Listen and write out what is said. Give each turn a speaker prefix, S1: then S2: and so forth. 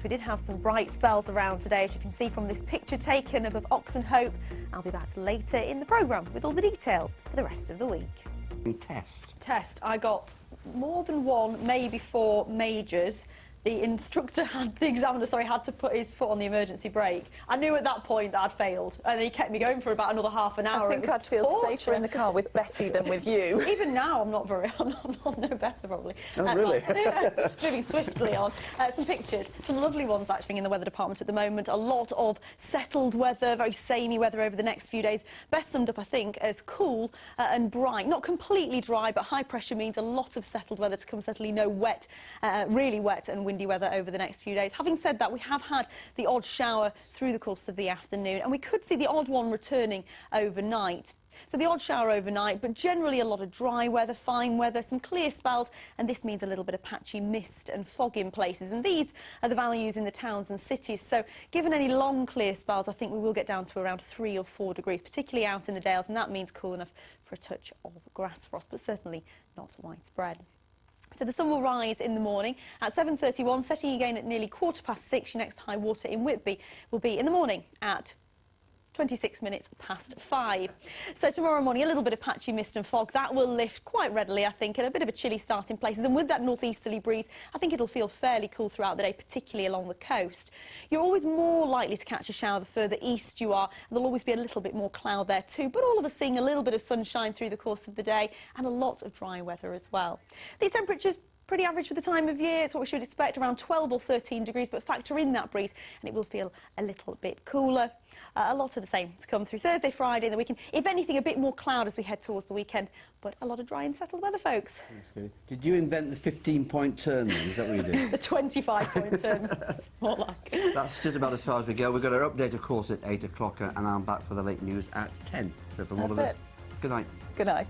S1: We did have some bright spells around today, as you can see from this picture taken above Oxenhope. I'll be back later in the programme with all the details for the rest of the week. Test. I got more than one, maybe 4 majors. The examiner had to put his foot on the emergency brake. I knew at that point that I'd failed, and he kept me going for about another half an hour.
S2: I think I'd feel safer in the car with Betty than with you.
S1: Even now, I'm not no better, probably.
S3: Oh, really?
S1: Moving swiftly on. Some pictures, some lovely ones actually in the weather department at the moment. A lot of settled weather, very samey weather over the next few days. Best summed up, I think, as cool and bright. Not completely dry, but high pressure means a lot of settled weather to come. Certainly no wet, really wet and windy weather over the next few days. Having said that, we have had the odd shower through the course of the afternoon, and we could see the odd one returning overnight. So the odd shower overnight, but generally a lot of dry weather, fine weather, some clear spells, and this means a little bit of patchy mist and fog in places. And these are the values in the towns and cities. So given any long clear spells, I think we will get down to around 3 or 4 degrees, particularly out in the dales, and that means cool enough for a touch of grass frost, but certainly not widespread. So the sun will rise in the morning at 7:31, setting again at nearly 6:15. Your next high water in Whitby will be in the morning at 26 minutes past 5. So tomorrow morning, a little bit of patchy mist and fog. That will lift quite readily, I think, and a bit of a chilly start in places. And with that northeasterly breeze, I think it'll feel fairly cool throughout the day, particularly along the coast. You're always more likely to catch a shower the further east you are. And there'll always be a little bit more cloud there too. But all of us seeing a little bit of sunshine through the course of the day and a lot of dry weather as well. These temperatures pretty average for the time of year. It's what we should expect, around 12 or 13 degrees, but factor in that breeze and it will feel a little bit cooler. A lot of the same to come through Thursday, Friday and the weekend. If anything, a bit more cloud as we head towards the weekend, but a lot of dry and settled weather, folks.
S3: That's good. Did you invent the 15-point turn then? Is that what you did?
S1: The 25-point turn, more like.
S3: That's just about as far as we go. We've got our update, of course, at 8 o'clock, and I'm back for the late news at 10. So from all of us, good night.
S2: Good night.